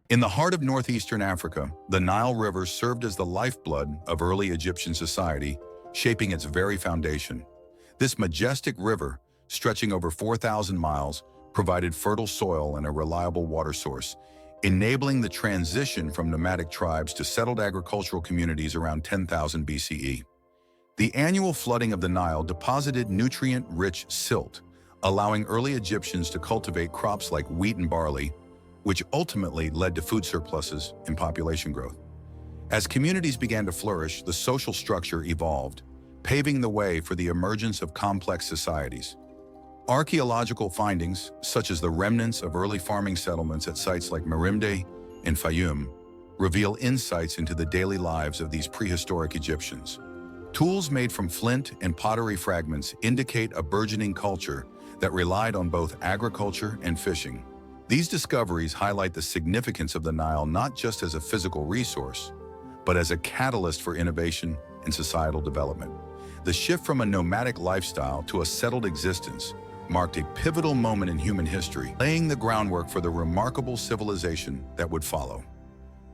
In the heart of northeastern Africa, the Nile River served as the lifeblood of early Egyptian society, shaping its very foundation. This majestic river, stretching over 4,000 miles, provided fertile soil and a reliable water source, enabling the transition from nomadic tribes to settled agricultural communities around 10,000 BCE. The annual flooding of the Nile deposited nutrient-rich silt, allowing early Egyptians to cultivate crops like wheat and barley, which ultimately led to food surpluses and population growth. As communities began to flourish, the social structure evolved, paving the way for the emergence of complex societies. Archaeological findings, such as the remnants of early farming settlements at sites like Merimde and Fayum, reveal insights into the daily lives of these prehistoric Egyptians. Tools made from flint and pottery fragments indicate a burgeoning culture that relied on both agriculture and fishing. These discoveries highlight the significance of the Nile not just as a physical resource, but as a catalyst for innovation and societal development. The shift from a nomadic lifestyle to a settled existence marked a pivotal moment in human history, laying the groundwork for the remarkable civilization that would follow.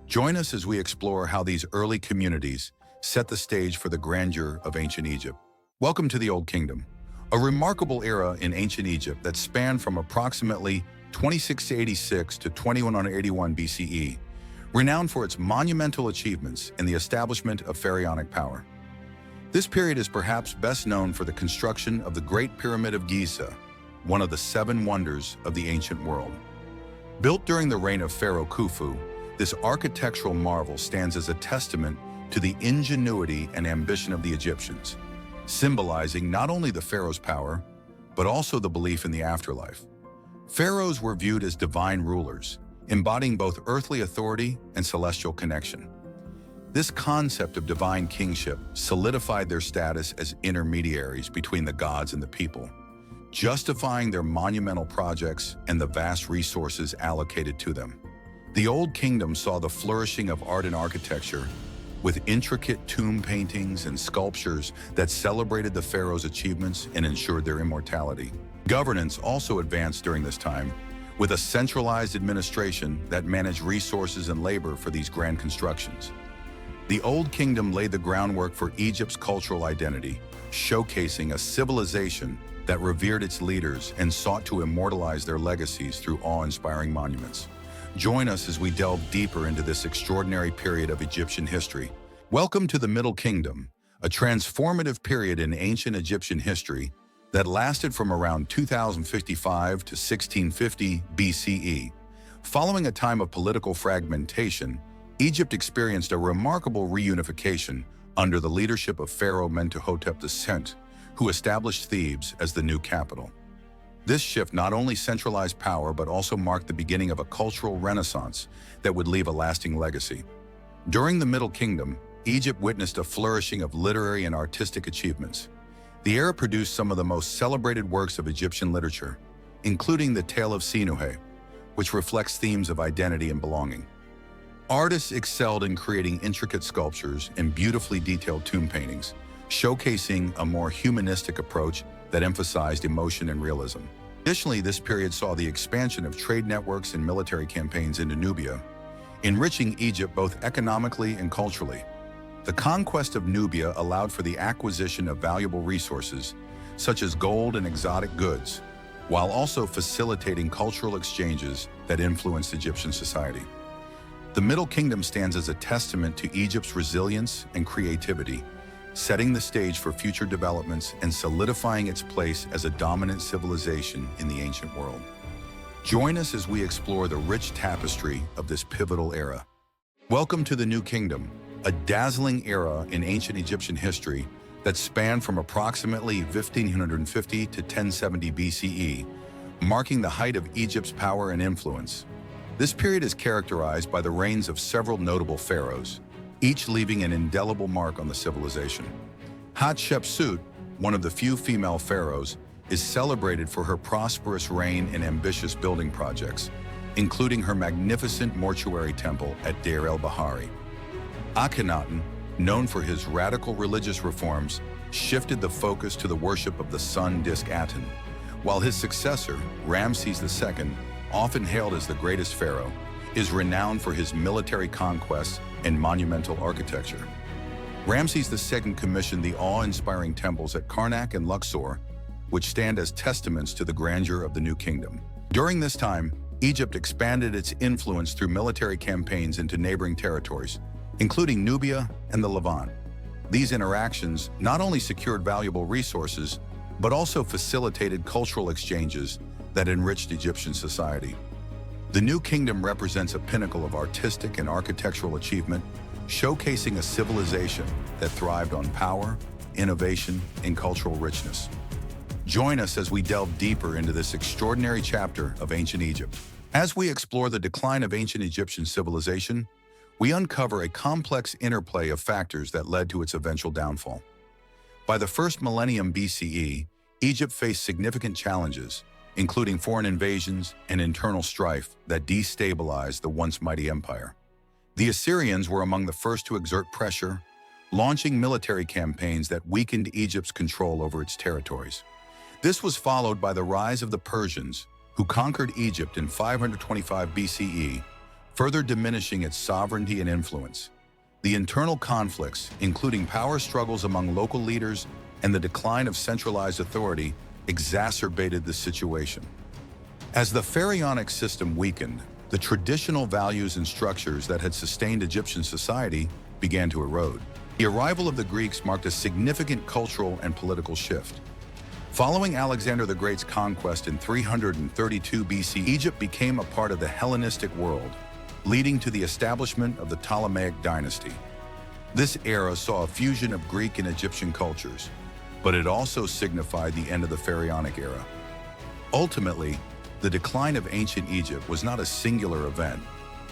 Join us as we explore how these early communities set the stage for the grandeur of ancient Egypt. Welcome to the Old Kingdom, a remarkable era in ancient Egypt that spanned from approximately 2686 to 2181 BCE, renowned for its monumental achievements in the establishment of pharaonic power. This period is perhaps best known for the construction of the Great Pyramid of Giza, one of the seven wonders of the ancient world. Built during the reign of Pharaoh Khufu, this architectural marvel stands as a testament to the ingenuity and ambition of the Egyptians, symbolizing not only the pharaoh's power, but also the belief in the afterlife. Pharaohs were viewed as divine rulers, embodying both earthly authority and celestial connection. This concept of divine kingship solidified their status as intermediaries between the gods and the people, justifying their monumental projects and the vast resources allocated to them. The Old Kingdom saw the flourishing of art and architecture, with intricate tomb paintings and sculptures that celebrated the pharaoh's achievements and ensured their immortality. Governance also advanced during this time, with a centralized administration that managed resources and labor for these grand constructions. The Old Kingdom laid the groundwork for Egypt's cultural identity, showcasing a civilization that revered its leaders and sought to immortalize their legacies through awe-inspiring monuments. Join us as we delve deeper into this extraordinary period of Egyptian history. Welcome to the Middle Kingdom, a transformative period in ancient Egyptian history that lasted from around 2055 to 1650 BCE. Following a time of political fragmentation, Egypt experienced a remarkable reunification under the leadership of Pharaoh Mentuhotep II, who established Thebes as the new capital. This shift not only centralized power but also marked the beginning of a cultural renaissance that would leave a lasting legacy. During the Middle Kingdom, Egypt witnessed a flourishing of literary and artistic achievements. The era produced some of the most celebrated works of Egyptian literature, including the Tale of Sinuhe, which reflects themes of identity and belonging. Artists excelled in creating intricate sculptures and beautifully detailed tomb paintings, showcasing a more humanistic approach that emphasized emotion and realism. Additionally, this period saw the expansion of trade networks and military campaigns into Nubia, enriching Egypt both economically and culturally. The conquest of Nubia allowed for the acquisition of valuable resources, such as gold and exotic goods, while also facilitating cultural exchanges that influenced Egyptian society. The Middle Kingdom stands as a testament to Egypt's resilience and creativity, setting the stage for future developments and solidifying its place as a dominant civilization in the ancient world. Join us as we explore the rich tapestry of this pivotal era. Welcome to the New Kingdom, a dazzling era in ancient Egyptian history that spanned from approximately 1550 to 1070 BCE, marking the height of Egypt's power and influence. This period is characterized by the reigns of several notable pharaohs, each leaving an indelible mark on the civilization. Hatshepsut, one of the few female pharaohs, is celebrated for her prosperous reign and ambitious building projects, including her magnificent mortuary temple at Deir el-Bahari. Akhenaten, known for his radical religious reforms, shifted the focus to the worship of the sun disk Aten, while his successor, Ramses II, often hailed as the greatest pharaoh, is renowned for his military conquests and monumental architecture. Ramses II commissioned the awe-inspiring temples at Karnak and Luxor, which stand as testaments to the grandeur of the new kingdom. During this time, Egypt expanded its influence through military campaigns into neighboring territories, including Nubia and the Levant. These interactions not only secured valuable resources, but also facilitated cultural exchanges that enriched Egyptian society. The new kingdom represents a pinnacle of artistic and architectural achievement, showcasing a civilization that thrived on power, innovation, and cultural richness. Join us as we delve deeper into this extraordinary chapter of ancient Egypt. As we explore the decline of ancient Egyptian civilization, we uncover a complex interplay of factors that led to its eventual downfall. By the first millennium BCE, Egypt faced significant challenges, including foreign invasions and internal strife that destabilized the once mighty empire. The Assyrians were among the first to exert pressure, launching military campaigns that weakened Egypt's control over its territories. This was followed by the rise of the Persians, who conquered Egypt in 525 BCE, further diminishing its sovereignty and influence. The internal conflicts, including power struggles among local leaders and the decline of centralized authority, exacerbated the situation. As the pharaonic system weakened, the traditional values and structures that had sustained Egyptian society began to erode. The arrival of the Greeks marked a significant cultural and political shift. Following Alexander the Great's conquest in 332 BC, Egypt became a part of the Hellenistic world, leading to the establishment of the Ptolemaic dynasty. This era saw a fusion of Greek and Egyptian cultures, but it also signified the end of the pharaonic era. Ultimately, the decline of ancient Egypt was not a singular event,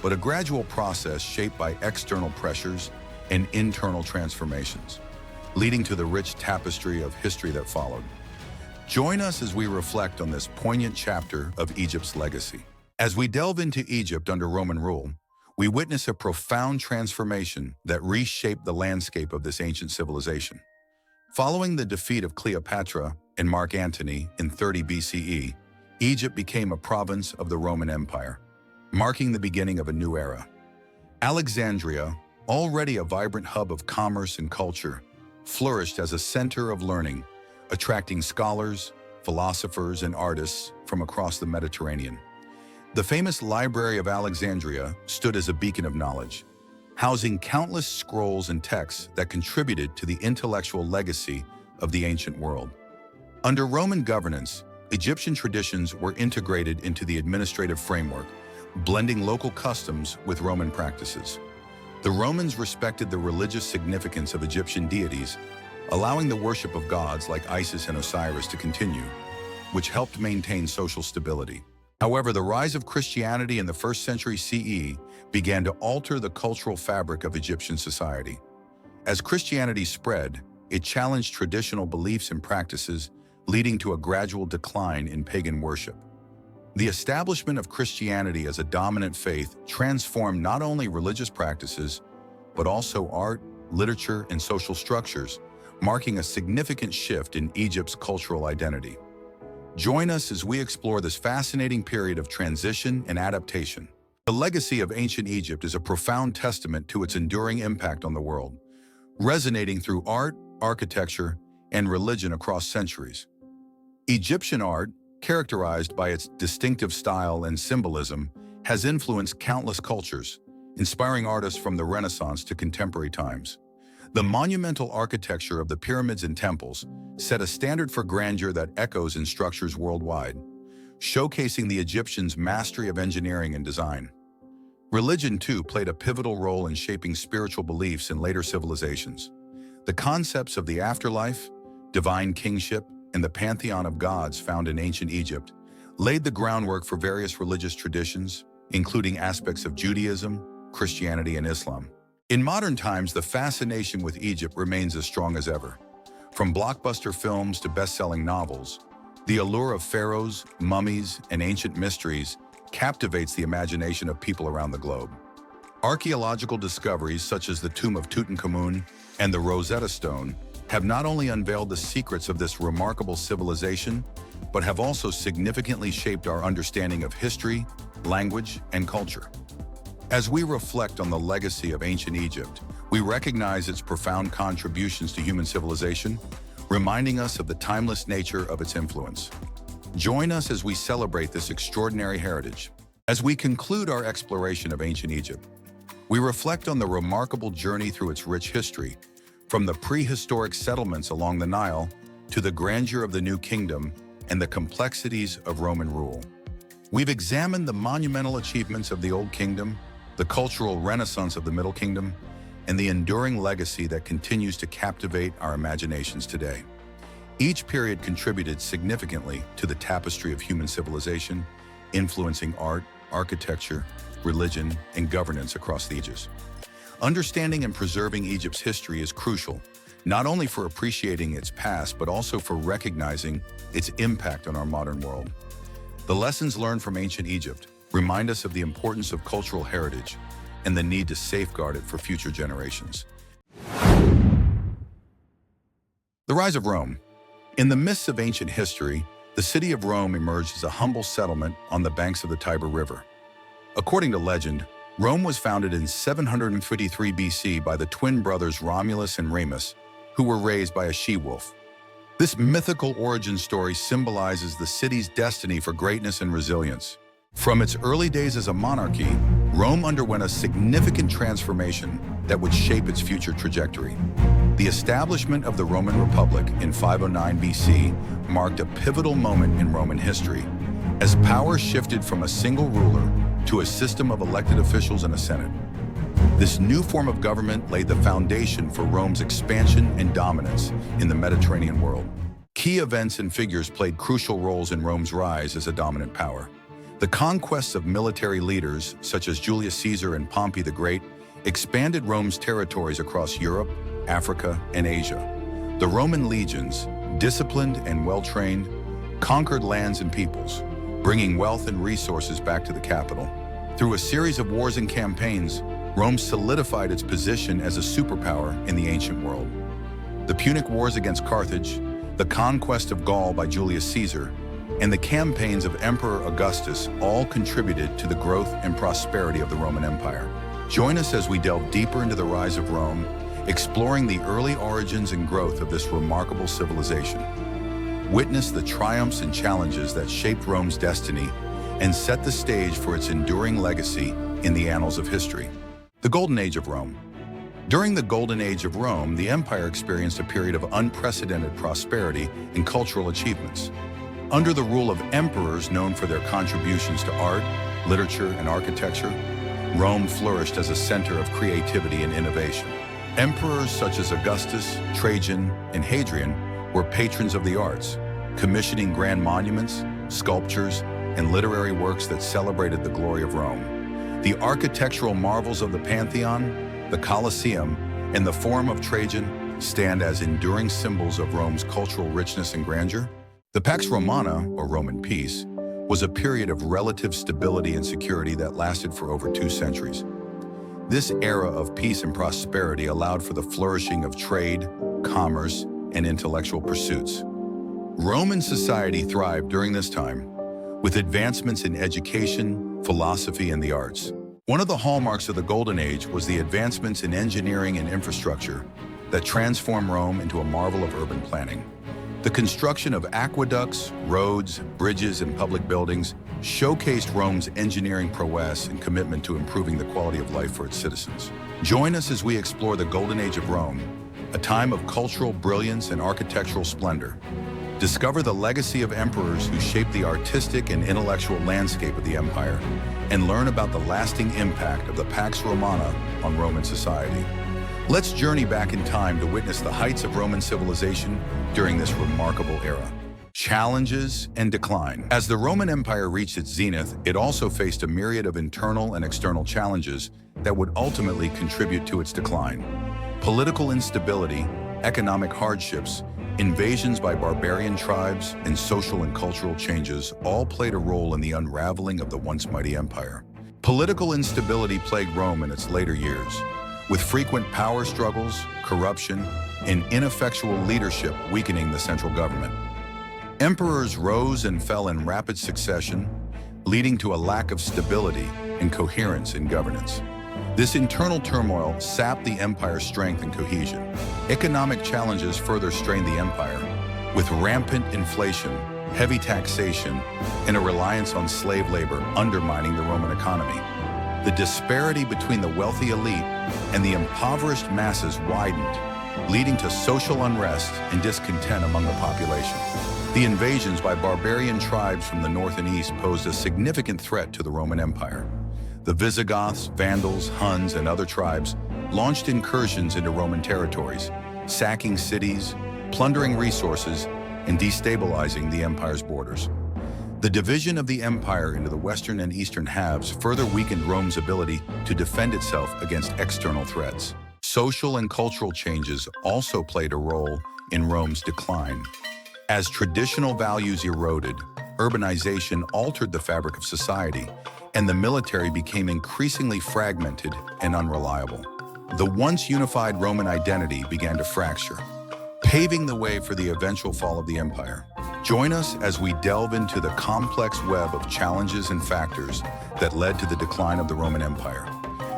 but a gradual process shaped by external pressures and internal transformations, leading to the rich tapestry of history that followed. Join us as we reflect on this poignant chapter of Egypt's legacy. As we delve into Egypt under Roman rule, we witness a profound transformation that reshaped the landscape of this ancient civilization. Following the defeat of Cleopatra and Mark Antony in 30 BCE, Egypt became a province of the Roman Empire, marking the beginning of a new era. Alexandria, already a vibrant hub of commerce and culture, flourished as a center of learning, attracting scholars, philosophers, and artists from across the Mediterranean. The famous Library of Alexandria stood as a beacon of knowledge, housing countless scrolls and texts that contributed to the intellectual legacy of the ancient world. Under Roman governance, Egyptian traditions were integrated into the administrative framework, blending local customs with Roman practices. The Romans respected the religious significance of Egyptian deities, allowing the worship of gods like Isis and Osiris to continue, which helped maintain social stability. However, the rise of Christianity in the 1st century CE began to alter the cultural fabric of Egyptian society. As Christianity spread, it challenged traditional beliefs and practices, leading to a gradual decline in pagan worship. The establishment of Christianity as a dominant faith transformed not only religious practices, but also art, literature, and social structures, marking a significant shift in Egypt's cultural identity. Join us as we explore this fascinating period of transition and adaptation. The legacy of ancient Egypt is a profound testament to its enduring impact on the world, resonating through art, architecture, and religion across centuries. Egyptian art, characterized by its distinctive style and symbolism, has influenced countless cultures, inspiring artists from the Renaissance to contemporary times. The monumental architecture of the pyramids and temples set a standard for grandeur that echoes in structures worldwide, showcasing the Egyptians' mastery of engineering and design. Religion, too, played a pivotal role in shaping spiritual beliefs in later civilizations. The concepts of the afterlife, divine kingship, and the pantheon of gods found in ancient Egypt laid the groundwork for various religious traditions, including aspects of Judaism, Christianity, and Islam. In modern times, the fascination with Egypt remains as strong as ever. From blockbuster films to best-selling novels, the allure of pharaohs, mummies, and ancient mysteries captivates the imagination of people around the globe. Archaeological discoveries such as the tomb of Tutankhamun and the Rosetta Stone have not only unveiled the secrets of this remarkable civilization, but have also significantly shaped our understanding of history, language, and culture. As we reflect on the legacy of ancient Egypt, we recognize its profound contributions to human civilization, reminding us of the timeless nature of its influence. Join us as we celebrate this extraordinary heritage. As we conclude our exploration of ancient Egypt, we reflect on the remarkable journey through its rich history, from the prehistoric settlements along the Nile to the grandeur of the New Kingdom and the complexities of Roman rule. We've examined the monumental achievements of the Old Kingdom, the cultural renaissance of the Middle Kingdom, and the enduring legacy that continues to captivate our imaginations today. Each period contributed significantly to the tapestry of human civilization, influencing art, architecture, religion, and governance across the ages. Understanding and preserving Egypt's history is crucial, not only for appreciating its past, but also for recognizing its impact on our modern world. The lessons learned from ancient Egypt remind us of the importance of cultural heritage and the need to safeguard it for future generations. The rise of Rome. In the midst of ancient history, the city of Rome emerged as a humble settlement on the banks of the Tiber River. According to legend, Rome was founded in 753 BC by the twin brothers Romulus and Remus, who were raised by a she-wolf. This mythical origin story symbolizes the city's destiny for greatness and resilience. From its early days as a monarchy, Rome underwent a significant transformation that would shape its future trajectory. The establishment of the Roman Republic in 509 BC marked a pivotal moment in Roman history, as power shifted from a single ruler to a system of elected officials and a senate. This new form of government laid the foundation for Rome's expansion and dominance in the Mediterranean world. Key events and figures played crucial roles in Rome's rise as a dominant power. The conquests of military leaders, such as Julius Caesar and Pompey the Great, expanded Rome's territories across Europe, Africa, and Asia. The Roman legions, disciplined and well-trained, conquered lands and peoples, bringing wealth and resources back to the capital. Through a series of wars and campaigns, Rome solidified its position as a superpower in the ancient world. The Punic Wars against Carthage, the conquest of Gaul by Julius Caesar, and the campaigns of Emperor Augustus all contributed to the growth and prosperity of the Roman Empire. Join us as we delve deeper into the rise of Rome, exploring the early origins and growth of this remarkable civilization. Witness the triumphs and challenges that shaped Rome's destiny and set the stage for its enduring legacy in the annals of history. The Golden Age of Rome. During the Golden Age of Rome, the empire experienced a period of unprecedented prosperity and cultural achievements. Under the rule of emperors known for their contributions to art, literature, and architecture, Rome flourished as a center of creativity and innovation. Emperors such as Augustus, Trajan, and Hadrian were patrons of the arts, commissioning grand monuments, sculptures, and literary works that celebrated the glory of Rome. The architectural marvels of the Pantheon, the Colosseum, and the Forum of Trajan stand as enduring symbols of Rome's cultural richness and grandeur. The Pax Romana, or Roman peace, was a period of relative stability and security that lasted for over 2 centuries. This era of peace and prosperity allowed for the flourishing of trade, commerce, and intellectual pursuits. Roman society thrived during this time, with advancements in education, philosophy, and the arts. One of the hallmarks of the Golden Age was the advancements in engineering and infrastructure that transformed Rome into a marvel of urban planning. The construction of aqueducts, roads, bridges, and public buildings showcased Rome's engineering prowess and commitment to improving the quality of life for its citizens. Join us as we explore the Golden Age of Rome, a time of cultural brilliance and architectural splendor. Discover the legacy of emperors who shaped the artistic and intellectual landscape of the empire, and learn about the lasting impact of the Pax Romana on Roman society. Let's journey back in time to witness the heights of Roman civilization during this remarkable era. Challenges and decline. As the Roman Empire reached its zenith, it also faced a myriad of internal and external challenges that would ultimately contribute to its decline. Political instability, economic hardships, invasions by barbarian tribes, and social and cultural changes all played a role in the unraveling of the once mighty empire. Political instability plagued Rome in its later years, with frequent power struggles, corruption, and ineffectual leadership weakening the central government. Emperors rose and fell in rapid succession, leading to a lack of stability and coherence in governance. This internal turmoil sapped the empire's strength and cohesion. Economic challenges further strained the empire, with rampant inflation, heavy taxation, and a reliance on slave labor undermining the Roman economy. The disparity between the wealthy elite and the impoverished masses widened, leading to social unrest and discontent among the population. The invasions by barbarian tribes from the north and east posed a significant threat to the Roman Empire. The Visigoths, Vandals, Huns, and other tribes launched incursions into Roman territories, sacking cities, plundering resources, and destabilizing the empire's borders. The division of the empire into the western and eastern halves further weakened Rome's ability to defend itself against external threats. Social and cultural changes also played a role in Rome's decline. As traditional values eroded, urbanization altered the fabric of society, and the military became increasingly fragmented and unreliable. The once unified Roman identity began to fracture, paving the way for the eventual fall of the empire. Join us as we delve into the complex web of challenges and factors that led to the decline of the Roman Empire.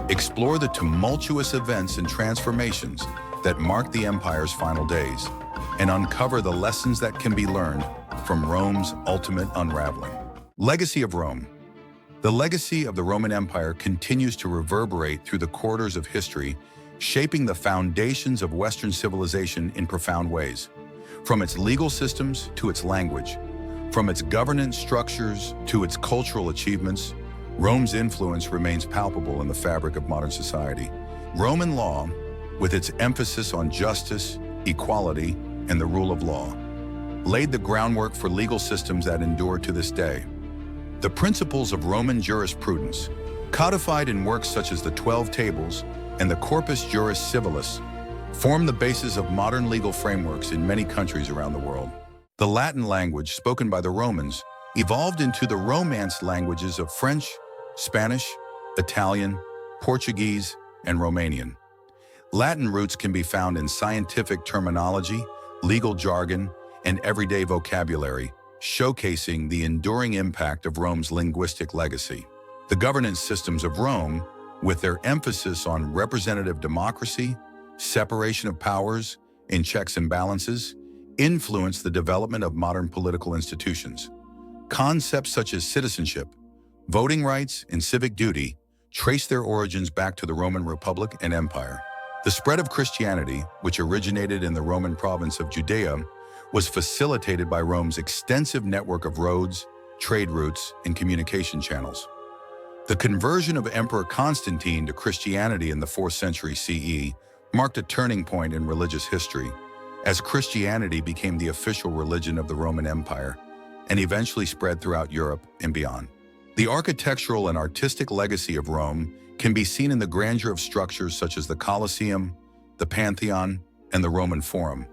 Explore the tumultuous events and transformations that marked the empire's final days, and uncover the lessons that can be learned from Rome's ultimate unraveling. Legacy of Rome. The legacy of the Roman Empire continues to reverberate through the corridors of history, shaping the foundations of Western civilization in profound ways. From its legal systems to its language, from its governance structures to its cultural achievements, Rome's influence remains palpable in the fabric of modern society. Roman law, with its emphasis on justice, equality, and the rule of law, laid the groundwork for legal systems that endure to this day. The principles of Roman jurisprudence, codified in works such as the 12 Tables and the Corpus Juris Civilis, form the basis of modern legal frameworks in many countries around the world. The Latin language spoken by the Romans evolved into the Romance languages of French, Spanish, Italian, Portuguese, and Romanian. Latin roots can be found in scientific terminology, legal jargon, and everyday vocabulary, showcasing the enduring impact of Rome's linguistic legacy. The governance systems of Rome, with their emphasis on representative democracy, separation of powers, and checks and balances, influenced the development of modern political institutions. Concepts such as citizenship, voting rights, and civic duty trace their origins back to the Roman Republic and Empire. The spread of Christianity, which originated in the Roman province of Judea, was facilitated by Rome's extensive network of roads, trade routes, and communication channels. The conversion of Emperor Constantine to Christianity in the 4th century CE marked a turning point in religious history, as Christianity became the official religion of the Roman Empire and eventually spread throughout Europe and beyond. The architectural and artistic legacy of Rome can be seen in the grandeur of structures such as the Colosseum, the Pantheon, and the Roman Forum.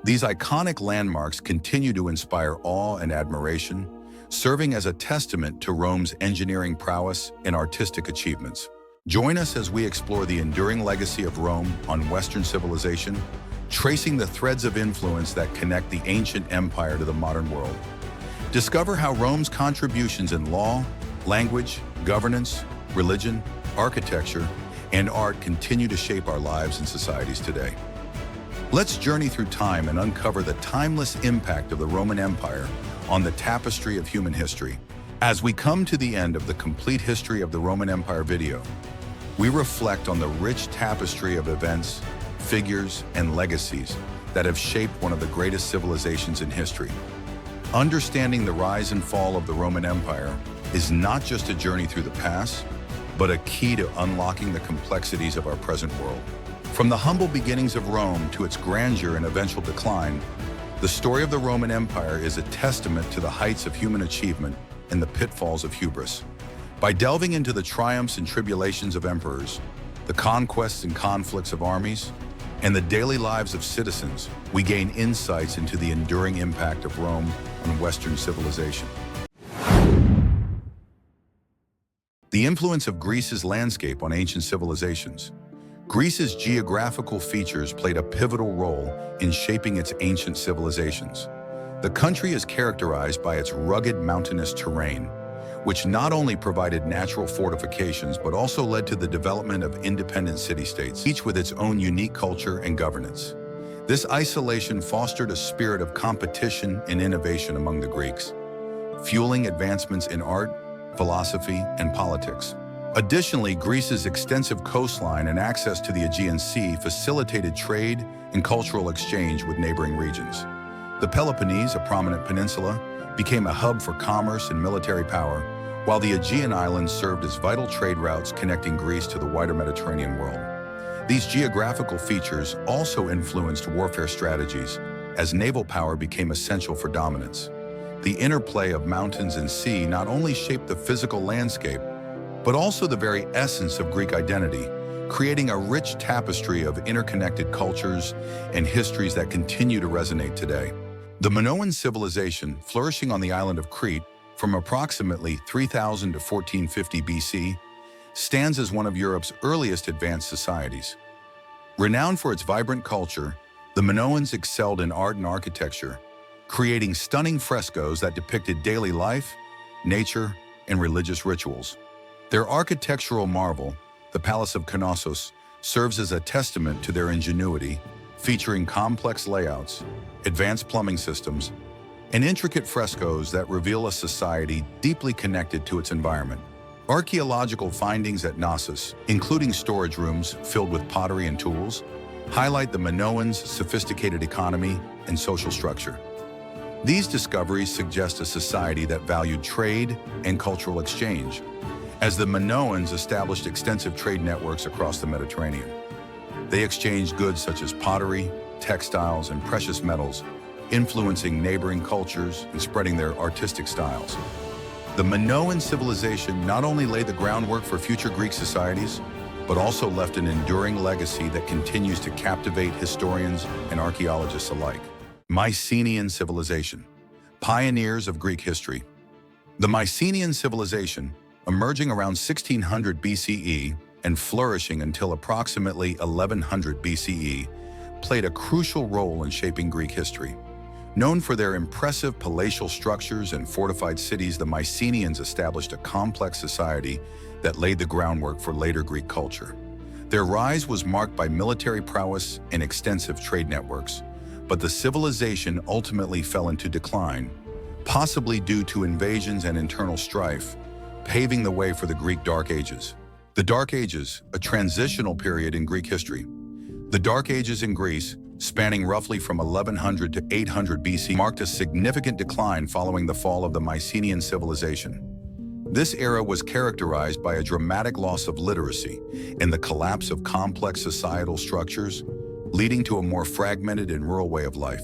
These iconic landmarks continue to inspire awe and admiration, serving as a testament to Rome's engineering prowess and artistic achievements. Join us as we explore the enduring legacy of Rome on Western civilization, tracing the threads of influence that connect the ancient empire to the modern world. Discover how Rome's contributions in law, language, governance, religion, architecture, and art continue to shape our lives and societies today. Let's journey through time and uncover the timeless impact of the Roman Empire on the tapestry of human history. As we come to the end of the complete history of the Roman Empire video, we reflect on the rich tapestry of events, figures, and legacies that have shaped one of the greatest civilizations in history. Understanding the rise and fall of the Roman Empire is not just a journey through the past, but a key to unlocking the complexities of our present world. From the humble beginnings of Rome to its grandeur and eventual decline, the story of the Roman Empire is a testament to the heights of human achievement and the pitfalls of hubris. By delving into the triumphs and tribulations of emperors, the conquests and conflicts of armies, and the daily lives of citizens, we gain insights into the enduring impact of Rome on Western civilization. The influence of Greece's landscape on ancient civilizations. Greece's geographical features played a pivotal role in shaping its ancient civilizations. The country is characterized by its rugged mountainous terrain, which not only provided natural fortifications but also led to the development of independent city-states, each with its own unique culture and governance. This isolation fostered a spirit of competition and innovation among the Greeks, fueling advancements in art, philosophy, and politics. Additionally, Greece's extensive coastline and access to the Aegean Sea facilitated trade and cultural exchange with neighboring regions. The Peloponnese, a prominent peninsula, became a hub for commerce and military power, while the Aegean Islands served as vital trade routes connecting Greece to the wider Mediterranean world. These geographical features also influenced warfare strategies, as naval power became essential for dominance. The interplay of mountains and sea not only shaped the physical landscape, but also the very essence of Greek identity, creating a rich tapestry of interconnected cultures and histories that continue to resonate today. The Minoan civilization, flourishing on the island of Crete from approximately 3000 to 1450 BC, stands as one of Europe's earliest advanced societies. Renowned for its vibrant culture, the Minoans excelled in art and architecture, creating stunning frescoes that depicted daily life, nature, and religious rituals. Their architectural marvel, the Palace of Knossos, serves as a testament to their ingenuity, featuring complex layouts, advanced plumbing systems, and intricate frescoes that reveal a society deeply connected to its environment. Archaeological findings at Knossos, including storage rooms filled with pottery and tools, highlight the Minoans' sophisticated economy and social structure. These discoveries suggest a society that valued trade and cultural exchange, as the Minoans established extensive trade networks across the Mediterranean. They exchanged goods such as pottery, textiles, and precious metals, influencing neighboring cultures and spreading their artistic styles. The Minoan civilization not only laid the groundwork for future Greek societies, but also left an enduring legacy that continues to captivate historians and archaeologists alike. Mycenaean civilization, pioneers of Greek history. The Mycenaean civilization, emerging around 1600 BCE and flourishing until approximately 1100 BCE, played a crucial role in shaping Greek history. Known for their impressive palatial structures and fortified cities, the Mycenaeans established a complex society that laid the groundwork for later Greek culture. Their rise was marked by military prowess and extensive trade networks, but the civilization ultimately fell into decline, possibly due to invasions and internal strife, paving the way for the Greek Dark Ages. The Dark Ages, a transitional period in Greek history. The Dark Ages in Greece, spanning roughly from 1100 to 800 BC, marked a significant decline following the fall of the Mycenaean civilization. This era was characterized by a dramatic loss of literacy and the collapse of complex societal structures, leading to a more fragmented and rural way of life.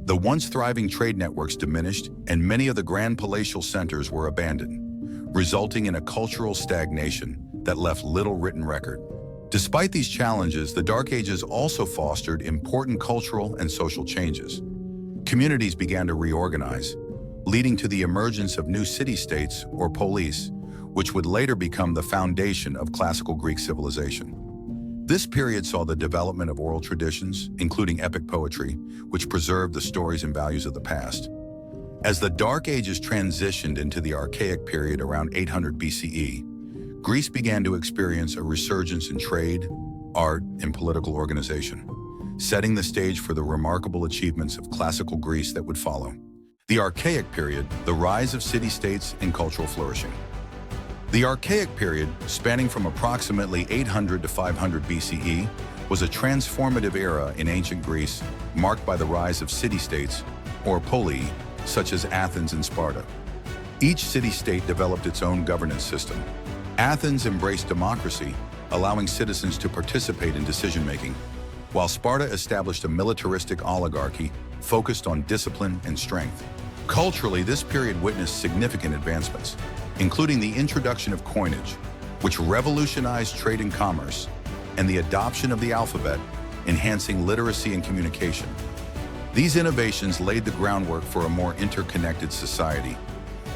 The once thriving trade networks diminished, and many of the grand palatial centers were abandoned, resulting in a cultural stagnation that left little written record. Despite these challenges, the Dark Ages also fostered important cultural and social changes. Communities began to reorganize, leading to the emergence of new city-states or polis, which would later become the foundation of classical Greek civilization. This period saw the development of oral traditions, including epic poetry, which preserved the stories and values of the past. As the Dark Ages transitioned into the Archaic period around 800 BCE, Greece began to experience a resurgence in trade, art, and political organization, setting the stage for the remarkable achievements of classical Greece that would follow. The Archaic period, the rise of city-states and cultural flourishing. The Archaic period, spanning from approximately 800 to 500 BCE, was a transformative era in ancient Greece, marked by the rise of city-states, or polii, such as Athens and Sparta. Each city-state developed its own governance system. Athens embraced democracy, allowing citizens to participate in decision-making, while Sparta established a militaristic oligarchy focused on discipline and strength. Culturally, this period witnessed significant advancements, including the introduction of coinage, which revolutionized trade and commerce, and the adoption of the alphabet, enhancing literacy and communication. These innovations laid the groundwork for a more interconnected society.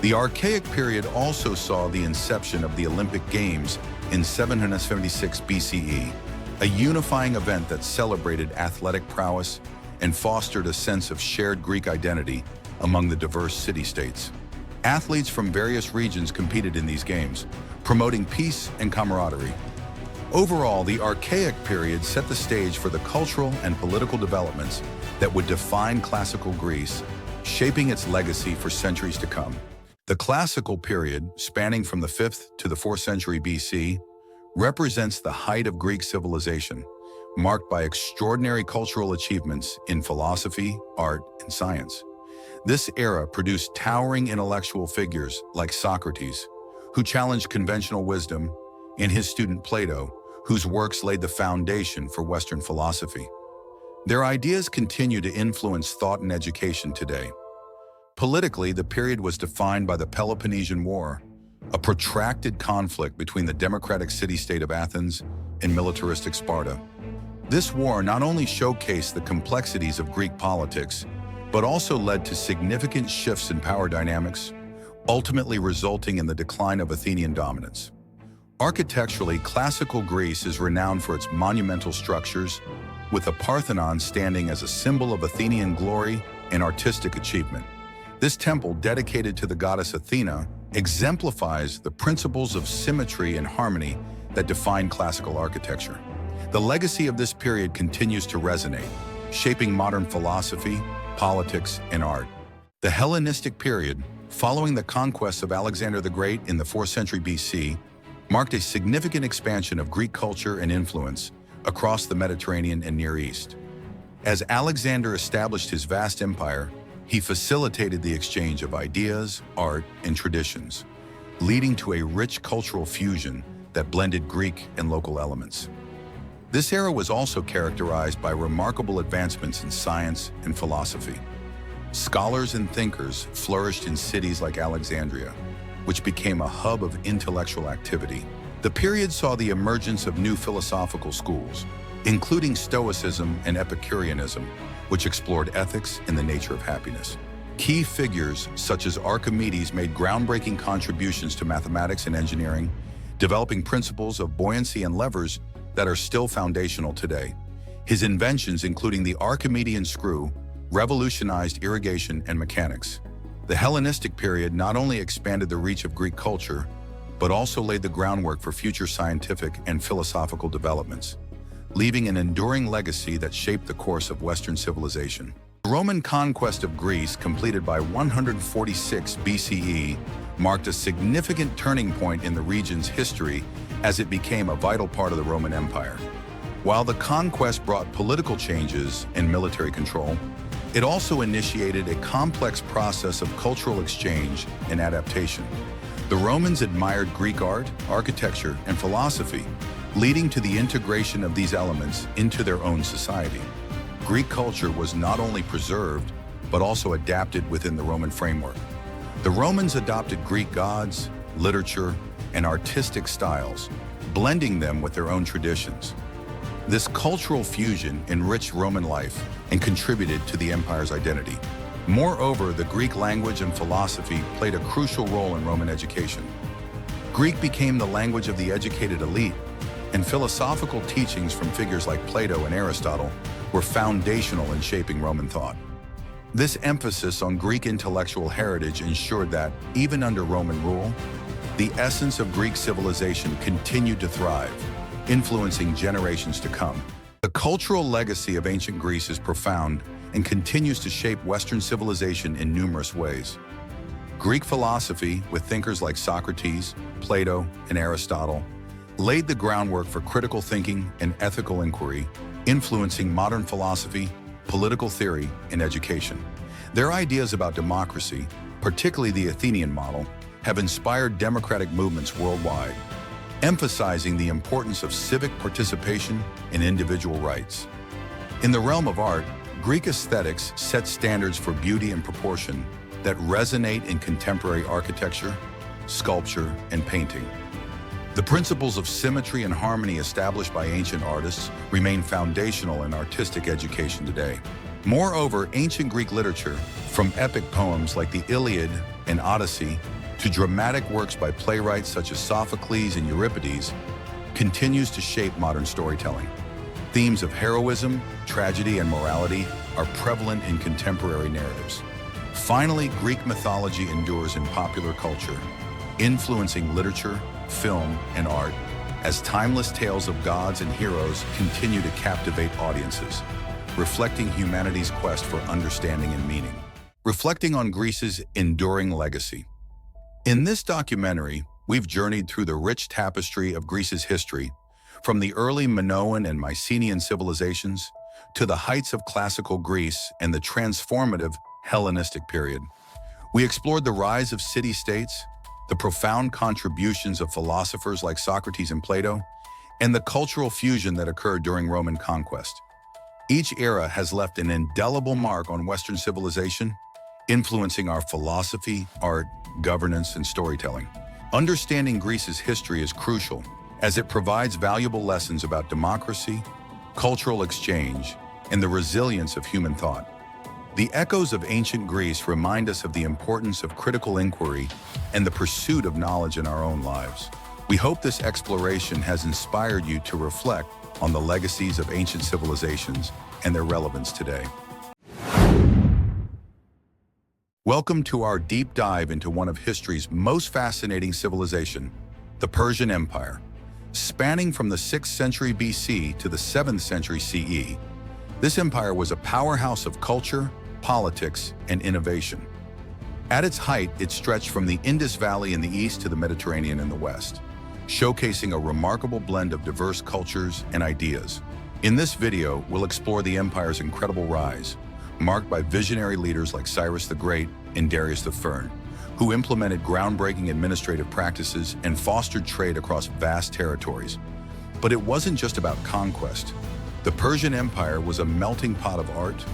The Archaic period also saw the inception of the Olympic Games in 776 BCE, a unifying event that celebrated athletic prowess and fostered a sense of shared Greek identity among the diverse city-states. Athletes from various regions competed in these games, promoting peace and camaraderie. Overall, the archaic period set the stage for the cultural and political developments that would define classical Greece, shaping its legacy for centuries to come. The classical period, spanning from the 5th to the 4th century BC, represents the height of Greek civilization, marked by extraordinary cultural achievements in philosophy, art, and science. This era produced towering intellectual figures like Socrates, who challenged conventional wisdom, and his student Plato, whose works laid the foundation for Western philosophy. Their ideas continue to influence thought and education today. Politically, the period was defined by the Peloponnesian War, a protracted conflict between the democratic city-state of Athens and militaristic Sparta. This war not only showcased the complexities of Greek politics, but also led to significant shifts in power dynamics, ultimately resulting in the decline of Athenian dominance. Architecturally, classical Greece is renowned for its monumental structures, with the Parthenon standing as a symbol of Athenian glory and artistic achievement. This temple, dedicated to the goddess Athena, exemplifies the principles of symmetry and harmony that define classical architecture. The legacy of this period continues to resonate, shaping modern philosophy, politics, and art. The Hellenistic period, following the conquest of Alexander the Great in the 4th century BC, marked a significant expansion of Greek culture and influence across the Mediterranean and Near East. As Alexander established his vast empire, he facilitated the exchange of ideas, art, and traditions, leading to a rich cultural fusion that blended Greek and local elements. This era was also characterized by remarkable advancements in science and philosophy. Scholars and thinkers flourished in cities like Alexandria, which became a hub of intellectual activity. The period saw the emergence of new philosophical schools, including Stoicism and Epicureanism, which explored ethics and the nature of happiness. Key figures such as Archimedes made groundbreaking contributions to mathematics and engineering, developing principles of buoyancy and levers that are still foundational today. His inventions, including the Archimedean screw, revolutionized irrigation and mechanics. The Hellenistic period not only expanded the reach of Greek culture, but also laid the groundwork for future scientific and philosophical developments, leaving an enduring legacy that shaped the course of Western civilization. The Roman conquest of Greece, completed by 146 BCE, marked a significant turning point in the region's history as it became a vital part of the Roman Empire. While the conquest brought political changes and military control, it also initiated a complex process of cultural exchange and adaptation. The Romans admired Greek art, architecture, and philosophy, leading to the integration of these elements into their own society. Greek culture was not only preserved, but also adapted within the Roman framework. The Romans adopted Greek gods, literature, and artistic styles, blending them with their own traditions. This cultural fusion enriched Roman life and contributed to the empire's identity. Moreover, the Greek language and philosophy played a crucial role in Roman education. Greek became the language of the educated elite, and philosophical teachings from figures like Plato and Aristotle were foundational in shaping Roman thought. This emphasis on Greek intellectual heritage ensured that, even under Roman rule, the essence of Greek civilization continued to thrive, influencing generations to come. The cultural legacy of ancient Greece is profound and continues to shape Western civilization in numerous ways. Greek philosophy, with thinkers like Socrates, Plato, and Aristotle, laid the groundwork for critical thinking and ethical inquiry, influencing modern philosophy, political theory, and education. Their ideas about democracy, particularly the Athenian model, have inspired democratic movements worldwide, emphasizing the importance of civic participation and individual rights. In the realm of art, Greek aesthetics set standards for beauty and proportion that resonate in contemporary architecture, sculpture, and painting. The principles of symmetry and harmony established by ancient artists remain foundational in artistic education today. Moreover, ancient Greek literature, from epic poems like the Iliad and Odyssey to dramatic works by playwrights such as Sophocles and Euripides, continues to shape modern storytelling. Themes of heroism, tragedy, and morality are prevalent in contemporary narratives. Finally, Greek mythology endures in popular culture, influencing literature, film, and art, as timeless tales of gods and heroes continue to captivate audiences, reflecting humanity's quest for understanding and meaning. Reflecting on Greece's enduring legacy. In this documentary, we've journeyed through the rich tapestry of Greece's history, from the early Minoan and Mycenaean civilizations to the heights of classical Greece and the transformative Hellenistic period. We explored the rise of city-states, the profound contributions of philosophers like Socrates and Plato, and the cultural fusion that occurred during Roman conquest. Each era has left an indelible mark on Western civilization, influencing our philosophy, art, governance, and storytelling. Understanding Greece's history is crucial, as it provides valuable lessons about democracy, cultural exchange, and the resilience of human thought. The echoes of ancient Greece remind us of the importance of critical inquiry and the pursuit of knowledge in our own lives. We hope this exploration has inspired you to reflect on the legacies of ancient civilizations and their relevance today. Welcome to our deep dive into one of history's most fascinating civilization, the Persian Empire. Spanning from the 6th century BC to the 7th century CE, this empire was a powerhouse of culture, politics, and innovation. At its height, it stretched from the Indus Valley in the east to the Mediterranean in the west, showcasing a remarkable blend of diverse cultures and ideas. In this video, we'll explore the empire's incredible rise, marked by visionary leaders like Cyrus the Great and Darius the First, who implemented groundbreaking administrative practices and fostered trade across vast territories. But it wasn't just about conquest. The Persian Empire was a melting pot of art,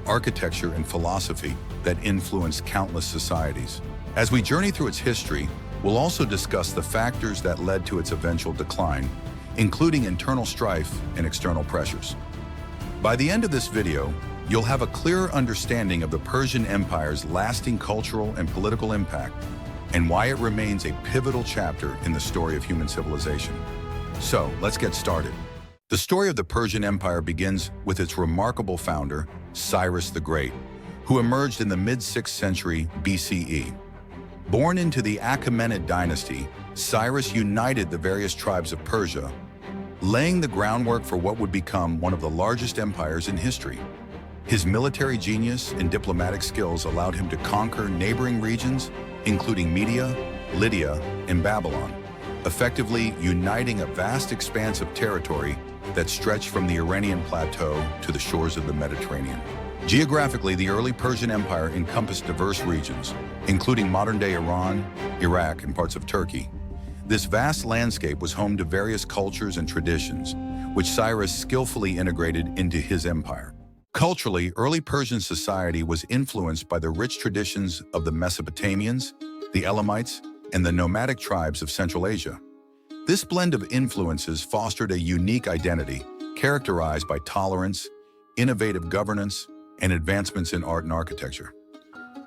architecture, and philosophy that influenced countless societies. As we journey through its history, we'll also discuss the factors that led to its eventual decline, including internal strife and external pressures. By the end of this video, you'll have a clearer understanding of the Persian Empire's lasting cultural and political impact and why it remains a pivotal chapter in the story of human civilization. So, let's get started. The story of the Persian Empire begins with its remarkable founder, Cyrus the Great, who emerged in the mid-6th century BCE. Born into the Achaemenid dynasty, Cyrus united the various tribes of Persia, laying the groundwork for what would become one of the largest empires in history. His military genius and diplomatic skills allowed him to conquer neighboring regions, including Media, Lydia, and Babylon, effectively uniting a vast expanse of territory that stretched from the Iranian plateau to the shores of the Mediterranean. Geographically, the early Persian Empire encompassed diverse regions, including modern-day Iran, Iraq, and parts of Turkey. This vast landscape was home to various cultures and traditions, which Cyrus skillfully integrated into his empire. Culturally, early Persian society was influenced by the rich traditions of the Mesopotamians, the Elamites, and the nomadic tribes of Central Asia. This blend of influences fostered a unique identity, characterized by tolerance, innovative governance, and advancements in art and architecture.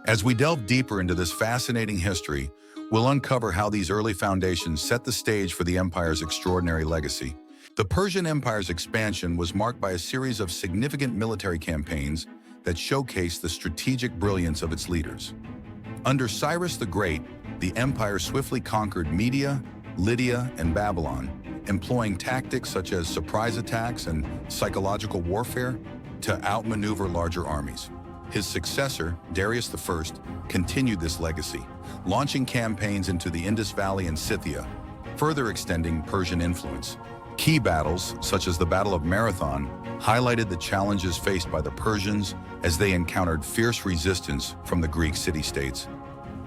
As we delve deeper into this fascinating history, we'll uncover how these early foundations set the stage for the empire's extraordinary legacy. The Persian Empire's expansion was marked by a series of significant military campaigns that showcased the strategic brilliance of its leaders. Under Cyrus the Great, the empire swiftly conquered Media, Lydia, and Babylon, employing tactics such as surprise attacks and psychological warfare to outmaneuver larger armies. His successor, Darius I, continued this legacy, launching campaigns into the Indus Valley and Scythia, further extending Persian influence. Key battles, such as the Battle of Marathon, highlighted the challenges faced by the Persians as they encountered fierce resistance from the Greek city-states.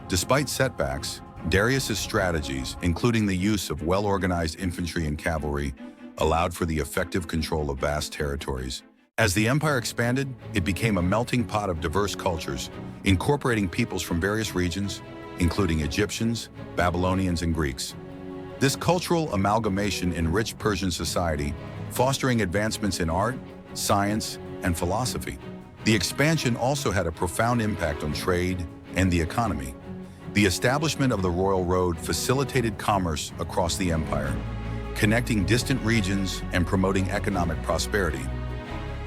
Despite setbacks, Darius's strategies, including the use of well-organized infantry and cavalry, allowed for the effective control of vast territories. As the empire expanded, it became a melting pot of diverse cultures, incorporating peoples from various regions, including Egyptians, Babylonians, and Greeks. This cultural amalgamation enriched Persian society, fostering advancements in art, science, and philosophy. The expansion also had a profound impact on trade and the economy. The establishment of the Royal Road facilitated commerce across the empire, connecting distant regions and promoting economic prosperity.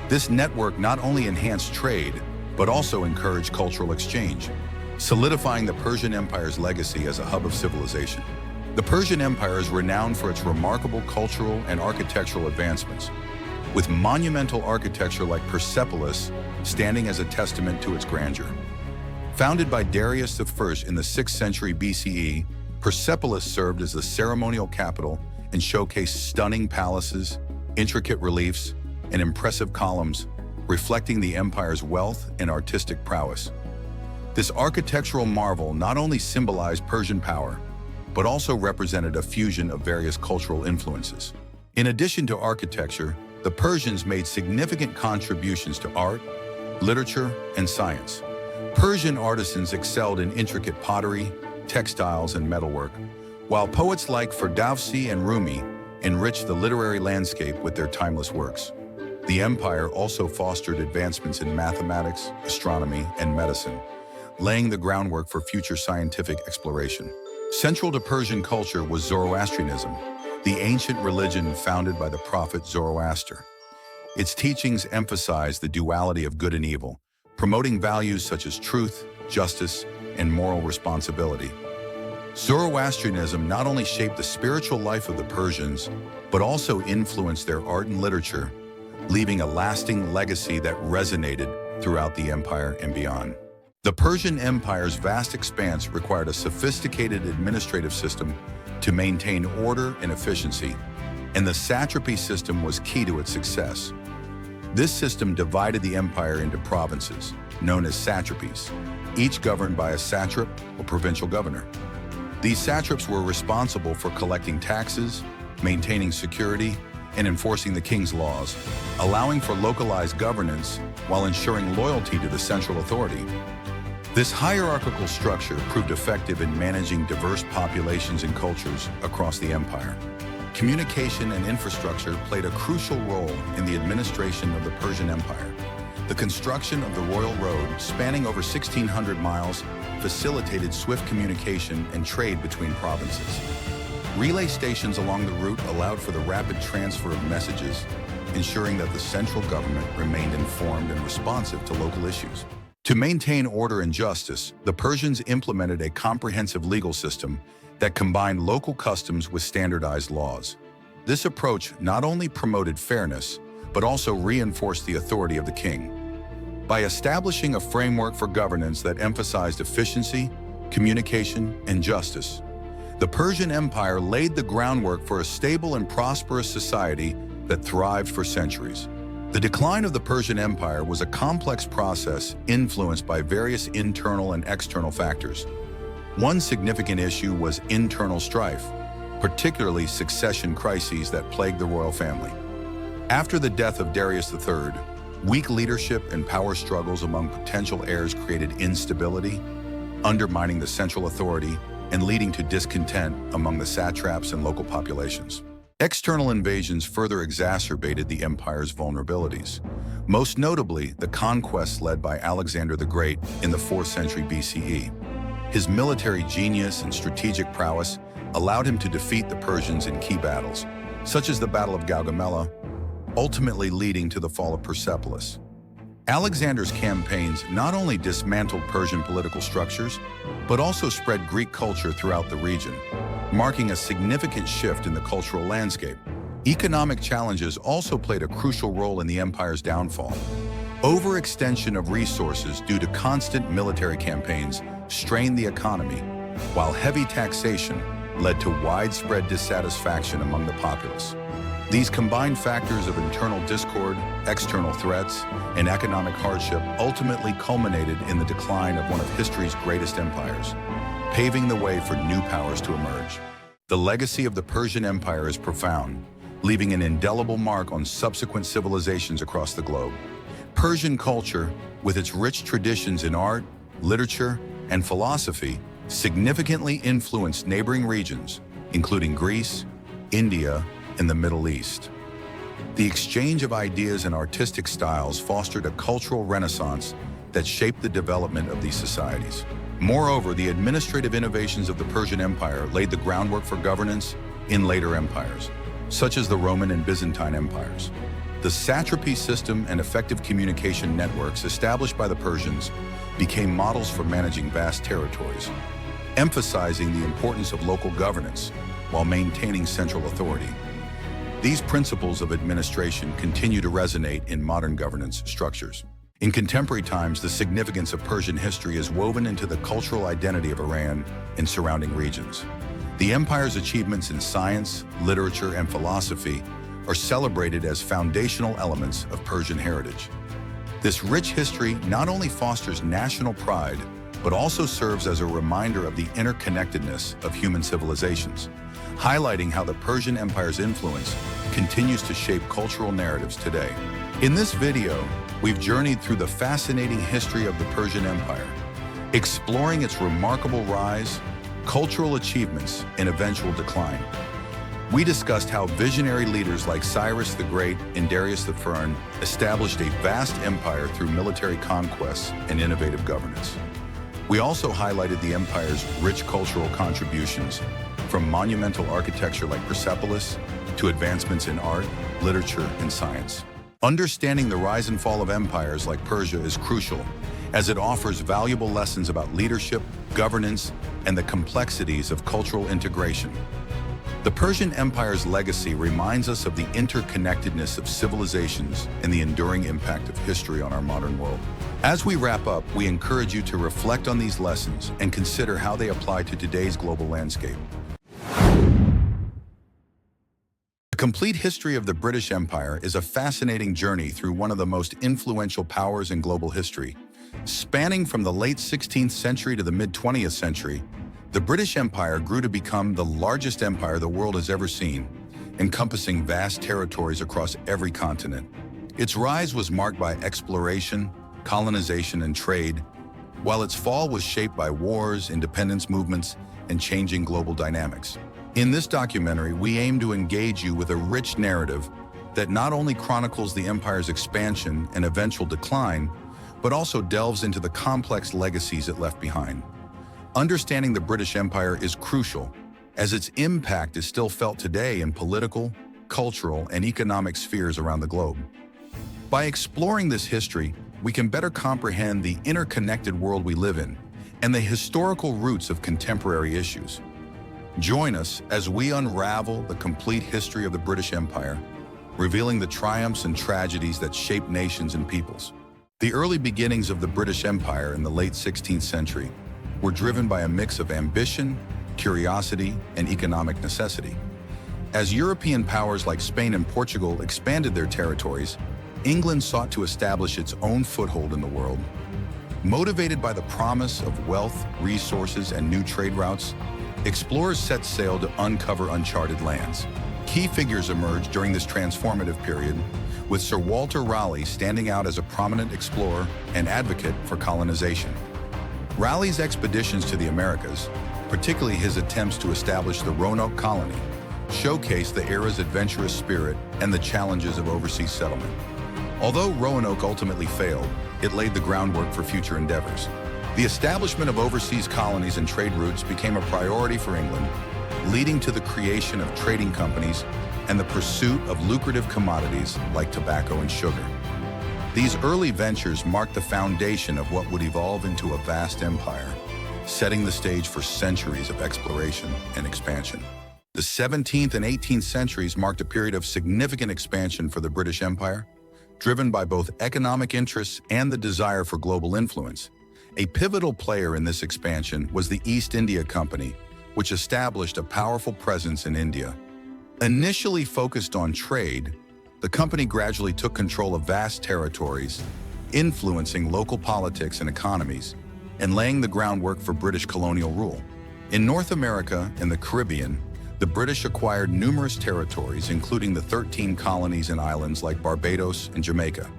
This network not only enhanced trade, but also encouraged cultural exchange, solidifying the Persian Empire's legacy as a hub of civilization. The Persian Empire is renowned for its remarkable cultural and architectural advancements, with monumental architecture like Persepolis standing as a testament to its grandeur. Founded by Darius I in the 6th century BCE, Persepolis served as the ceremonial capital and showcased stunning palaces, intricate reliefs, and impressive columns, reflecting the empire's wealth and artistic prowess. This architectural marvel not only symbolized Persian power, but also represented a fusion of various cultural influences. In addition to architecture, the Persians made significant contributions to art, literature, and science. Persian artisans excelled in intricate pottery, textiles, and metalwork, while poets like Ferdowsi and Rumi enriched the literary landscape with their timeless works. The empire also fostered advancements in mathematics, astronomy, and medicine, laying the groundwork for future scientific exploration. Central to Persian culture was Zoroastrianism, the ancient religion founded by the prophet Zoroaster. Its teachings emphasized the duality of good and evil, promoting values such as truth, justice, and moral responsibility. Zoroastrianism not only shaped the spiritual life of the Persians, but also influenced their art and literature, leaving a lasting legacy that resonated throughout the empire and beyond. The Persian Empire's vast expanse required a sophisticated administrative system to maintain order and efficiency, and the satrapy system was key to its success. This system divided the empire into provinces, known as satrapies, each governed by a satrap or provincial governor. These satraps were responsible for collecting taxes, maintaining security, and enforcing the king's laws, allowing for localized governance while ensuring loyalty to the central authority. This hierarchical structure proved effective in managing diverse populations and cultures across the empire. Communication and infrastructure played a crucial role in the administration of the Persian Empire. The construction of the Royal Road, spanning over 1,600 miles, facilitated swift communication and trade between provinces. Relay stations along the route allowed for the rapid transfer of messages, ensuring that the central government remained informed and responsive to local issues. To maintain order and justice, the Persians implemented a comprehensive legal system that combined local customs with standardized laws. This approach not only promoted fairness, but also reinforced the authority of the king. By establishing a framework for governance that emphasized efficiency, communication, and justice, the Persian Empire laid the groundwork for a stable and prosperous society that thrived for centuries. The decline of the Persian Empire was a complex process influenced by various internal and external factors. One significant issue was internal strife, particularly succession crises that plagued the royal family. After the death of Darius III, weak leadership and power struggles among potential heirs created instability, undermining the central authority and leading to discontent among the satraps and local populations. External invasions further exacerbated the empire's vulnerabilities, most notably the conquests led by Alexander the Great in the 4th century BCE. His military genius and strategic prowess allowed him to defeat the Persians in key battles, such as the Battle of Gaugamela, ultimately leading to the fall of Persepolis. Alexander's campaigns not only dismantled Persian political structures, but also spread Greek culture throughout the region, marking a significant shift in the cultural landscape. Economic challenges also played a crucial role in the empire's downfall. Overextension of resources due to constant military campaigns strained the economy, while heavy taxation led to widespread dissatisfaction among the populace. These combined factors of internal discord, external threats, and economic hardship ultimately culminated in the decline of one of history's greatest empires, paving the way for new powers to emerge. The legacy of the Persian Empire is profound, leaving an indelible mark on subsequent civilizations across the globe. Persian culture, with its rich traditions in art, literature, and philosophy, significantly influenced neighboring regions, including Greece, India, and the Middle East. The exchange of ideas and artistic styles fostered a cultural renaissance that shaped the development of these societies. Moreover, the administrative innovations of the Persian Empire laid the groundwork for governance in later empires, such as the Roman and Byzantine empires. The The satrapy system and effective communication networks established by the Persians became models for managing vast territories, emphasizing the importance of local governance while maintaining central authority. These principles of administration continue to resonate in modern governance structures. In contemporary times, the significance of Persian history is woven into the cultural identity of Iran and surrounding regions. The empire's achievements in science, literature, and philosophy are celebrated as foundational elements of Persian heritage. This rich history not only fosters national pride, but also serves as a reminder of the interconnectedness of human civilizations, highlighting how the Persian Empire's influence continues to shape cultural narratives today. In this video, we've journeyed through the fascinating history of the Persian Empire, exploring its remarkable rise, cultural achievements, and eventual decline. We discussed how visionary leaders like Cyrus the Great and Darius the Firm established a vast empire through military conquests and innovative governance. We also highlighted the empire's rich cultural contributions, from monumental architecture like Persepolis to advancements in art, literature, and science. Understanding the rise and fall of empires like Persia is crucial, as it offers valuable lessons about leadership, governance, and the complexities of cultural integration. The Persian Empire's legacy reminds us of the interconnectedness of civilizations and the enduring impact of history on our modern world. As we wrap up, we encourage you to reflect on these lessons and consider how they apply to today's global landscape. The complete history of the British Empire is a fascinating journey through one of the most influential powers in global history. Spanning from the late 16th century to the mid-20th century, the British Empire grew to become the largest empire the world has ever seen, encompassing vast territories across every continent. Its rise was marked by exploration, colonization, and trade, while its fall was shaped by wars, independence movements, and changing global dynamics. In this documentary, we aim to engage you with a rich narrative that not only chronicles the empire's expansion and eventual decline, but also delves into the complex legacies it left behind. Understanding the British Empire is crucial, as its impact is still felt today in political, cultural, and economic spheres around the globe. By exploring this history, we can better comprehend the interconnected world we live in and the historical roots of contemporary issues. Join us as we unravel the complete history of the British Empire, revealing the triumphs and tragedies that shaped nations and peoples. The early beginnings of the British Empire in the late 16th century were driven by a mix of ambition, curiosity, and economic necessity. As European powers like Spain and Portugal expanded their territories, England sought to establish its own foothold in the world. Motivated by the promise of wealth, resources, and new trade routes, explorers set sail to uncover uncharted lands. Key figures emerged during this transformative period, with Sir Walter Raleigh standing out as a prominent explorer and advocate for colonization. Raleigh's expeditions to the Americas, particularly his attempts to establish the Roanoke colony, showcased the era's adventurous spirit and the challenges of overseas settlement. Although Roanoke ultimately failed, it laid the groundwork for future endeavors. The establishment of overseas colonies and trade routes became a priority for England, leading to the creation of trading companies and the pursuit of lucrative commodities like tobacco and sugar. These early ventures marked the foundation of what would evolve into a vast empire, setting the stage for centuries of exploration and expansion. The 17th and 18th centuries marked a period of significant expansion for the British Empire, driven by both economic interests and the desire for global influence. A pivotal player in this expansion was the East India Company, which established a powerful presence in India. Initially focused on trade, the company gradually took control of vast territories, influencing local politics and economies, and laying the groundwork for British colonial rule. In North America and the Caribbean, the British acquired numerous territories, including the 13 colonies and islands like Barbados and Jamaica.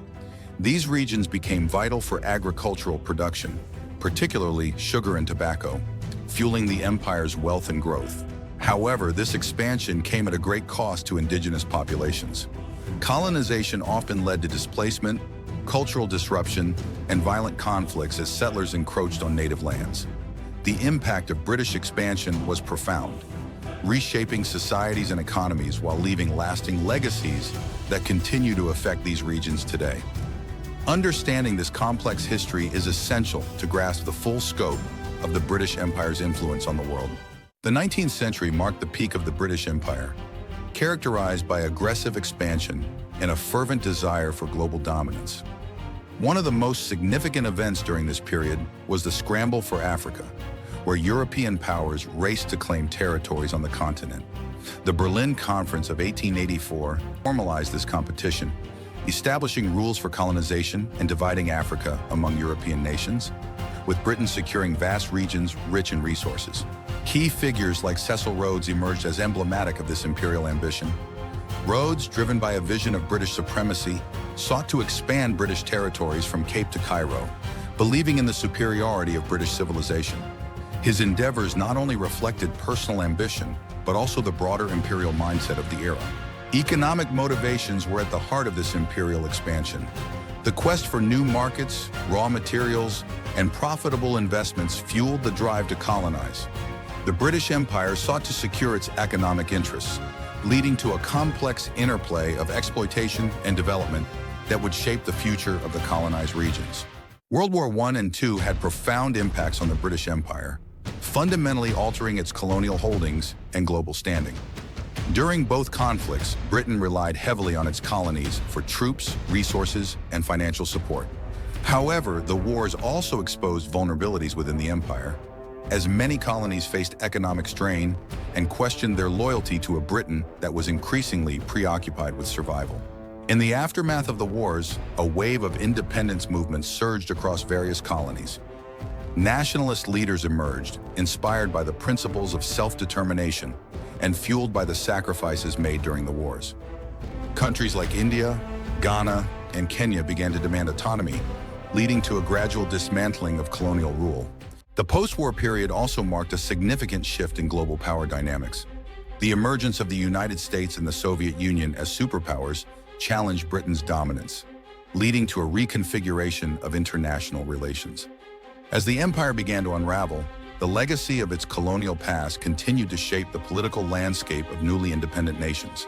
These regions became vital for agricultural production, particularly sugar and tobacco, fueling the empire's wealth and growth. However, this expansion came at a great cost to indigenous populations. Colonization often led to displacement, cultural disruption, and violent conflicts as settlers encroached on native lands. The impact of British expansion was profound. reshaping societies and economies while leaving lasting legacies that continue to affect these regions today. Understanding this complex history is essential to grasp the full scope of the British Empire's influence on the world. The 19th century marked the peak of the British Empire, characterized by aggressive expansion and a fervent desire for global dominance. One of the most significant events during this period was the scramble for Africa, where European powers raced to claim territories on the continent. The Berlin Conference of 1884 formalized this competition, establishing rules for colonization and dividing Africa among European nations, with Britain securing vast regions rich in resources. Key figures like Cecil Rhodes emerged as emblematic of this imperial ambition. Rhodes, driven by a vision of British supremacy, sought to expand British territories from Cape to Cairo, believing in the superiority of British civilization. His endeavors not only reflected personal ambition, but also the broader imperial mindset of the era. Economic motivations were at the heart of this imperial expansion. The quest for new markets, raw materials, and profitable investments fueled the drive to colonize. The British Empire sought to secure its economic interests, leading to a complex interplay of exploitation and development that would shape the future of the colonized regions. World War I and II had profound impacts on the British Empire, fundamentally altering its colonial holdings and global standing. During both conflicts, Britain relied heavily on its colonies for troops, resources, and financial support. However, the wars also exposed vulnerabilities within the empire, as many colonies faced economic strain and questioned their loyalty to a Britain that was increasingly preoccupied with survival. In the aftermath of the wars, a wave of independence movements surged across various colonies. Nationalist leaders emerged, inspired by the principles of self-determination and fueled by the sacrifices made during the wars. Countries like India, Ghana, and Kenya began to demand autonomy, leading to a gradual dismantling of colonial rule. The post-war period also marked a significant shift in global power dynamics. The emergence of the United States and the Soviet Union as superpowers challenged Britain's dominance, leading to a reconfiguration of international relations. As the empire began to unravel, the legacy of its colonial past continued to shape the political landscape of newly independent nations,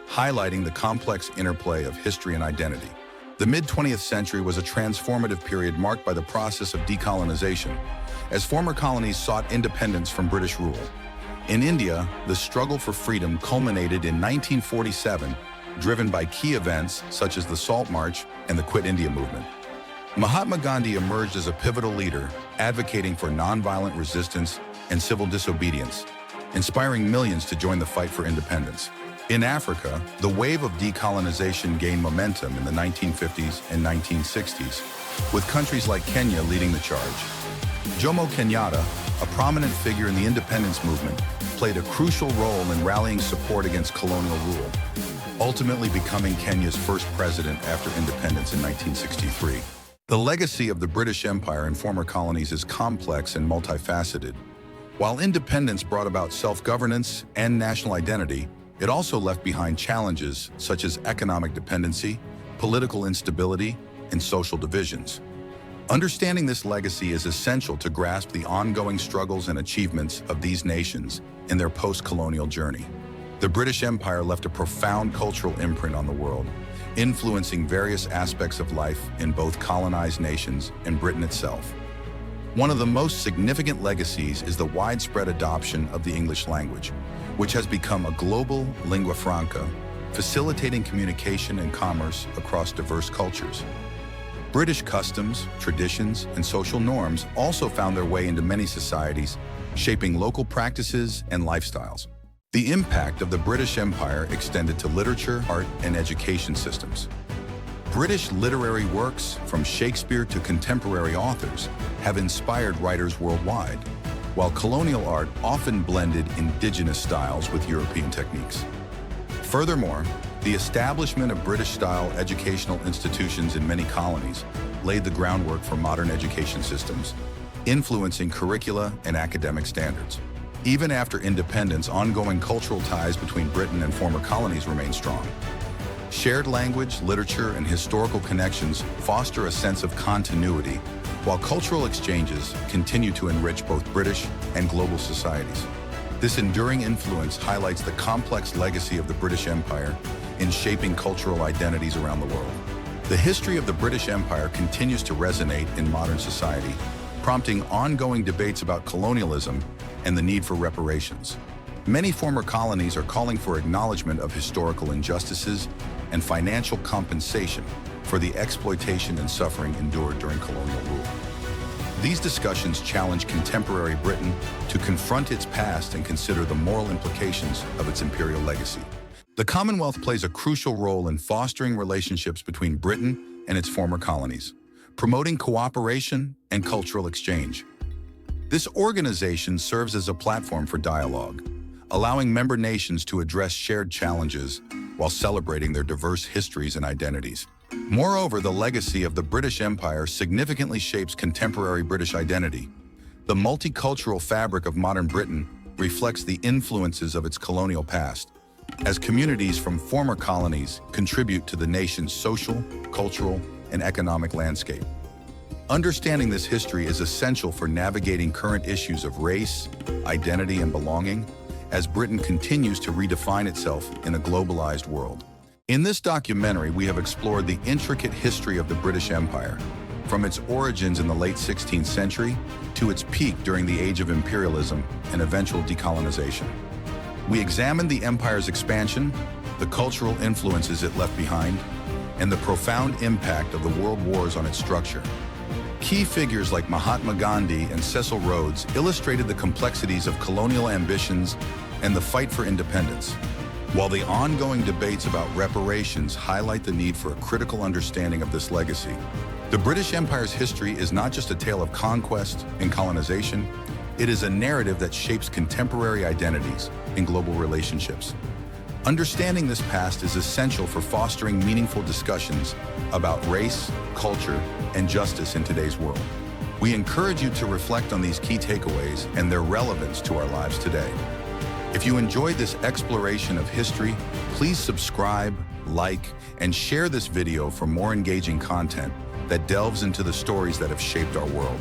highlighting the complex interplay of history and identity. The mid-20th century was a transformative period marked by the process of decolonization, as former colonies sought independence from British rule. In India, the struggle for freedom culminated in 1947, driven by key events such as the Salt March and the Quit India movement. Mahatma Gandhi emerged as a pivotal leader, advocating for nonviolent resistance and civil disobedience, inspiring millions to join the fight for independence. In Africa, the wave of decolonization gained momentum in the 1950s and 1960s, with countries like Kenya leading the charge. Jomo Kenyatta, a prominent figure in the independence movement, played a crucial role in rallying support against colonial rule, ultimately becoming Kenya's first president after independence in 1963. The legacy of the British Empire and former colonies is complex and multifaceted. While independence brought about self-governance and national identity, it also left behind challenges such as economic dependency, political instability, and social divisions. Understanding this legacy is essential to grasp the ongoing struggles and achievements of these nations in their post-colonial journey. The British Empire left a profound cultural imprint on the world, influencing various aspects of life in both colonized nations and Britain itself. One of the most significant legacies is the widespread adoption of the English language, which has become a global lingua franca, facilitating communication and commerce across diverse cultures. British customs, traditions, and social norms also found their way into many societies, shaping local practices and lifestyles. The impact of the British Empire extended to literature, art, and education systems. British literary works, from Shakespeare to contemporary authors, have inspired writers worldwide, while colonial art often blended indigenous styles with European techniques. Furthermore, the establishment of British-style educational institutions in many colonies laid the groundwork for modern education systems, influencing curricula and academic standards. Even after independence, ongoing cultural ties between Britain and former colonies remain strong. Shared language, literature, and historical connections foster a sense of continuity, while cultural exchanges continue to enrich both British and global societies. This enduring influence highlights the complex legacy of the British Empire in shaping cultural identities around the world. The history of the British Empire continues to resonate in modern society, prompting ongoing debates about colonialism and the need for reparations. Many former colonies are calling for acknowledgement of historical injustices and financial compensation for the exploitation and suffering endured during colonial rule. These discussions challenge contemporary Britain to confront its past and consider the moral implications of its imperial legacy. The Commonwealth plays a crucial role in fostering relationships between Britain and its former colonies, promoting cooperation and cultural exchange. This organization serves as a platform for dialogue, allowing member nations to address shared challenges while celebrating their diverse histories and identities. Moreover, the legacy of the British Empire significantly shapes contemporary British identity. The multicultural fabric of modern Britain reflects the influences of its colonial past, as communities from former colonies contribute to the nation's social, cultural, and economic landscape. Understanding this history is essential for navigating current issues of race, identity, and belonging, as Britain continues to redefine itself in a globalized world. In this documentary, we have explored the intricate history of the British Empire, from its origins in the late 16th century to its peak during the Age of Imperialism and eventual decolonization. We examined the empire's expansion, the cultural influences it left behind, and the profound impact of the world wars on its structure. Key figures like Mahatma Gandhi and Cecil Rhodes illustrated the complexities of colonial ambitions and the fight for independence, while the ongoing debates about reparations highlight the need for a critical understanding of this legacy. The British Empire's history is not just a tale of conquest and colonization, it is a narrative that shapes contemporary identities and global relationships. Understanding this past is essential for fostering meaningful discussions about race, culture, and justice in today's world. We encourage you to reflect on these key takeaways and their relevance to our lives today. If you enjoyed this exploration of history, please subscribe, like, and share this video for more engaging content that delves into the stories that have shaped our world.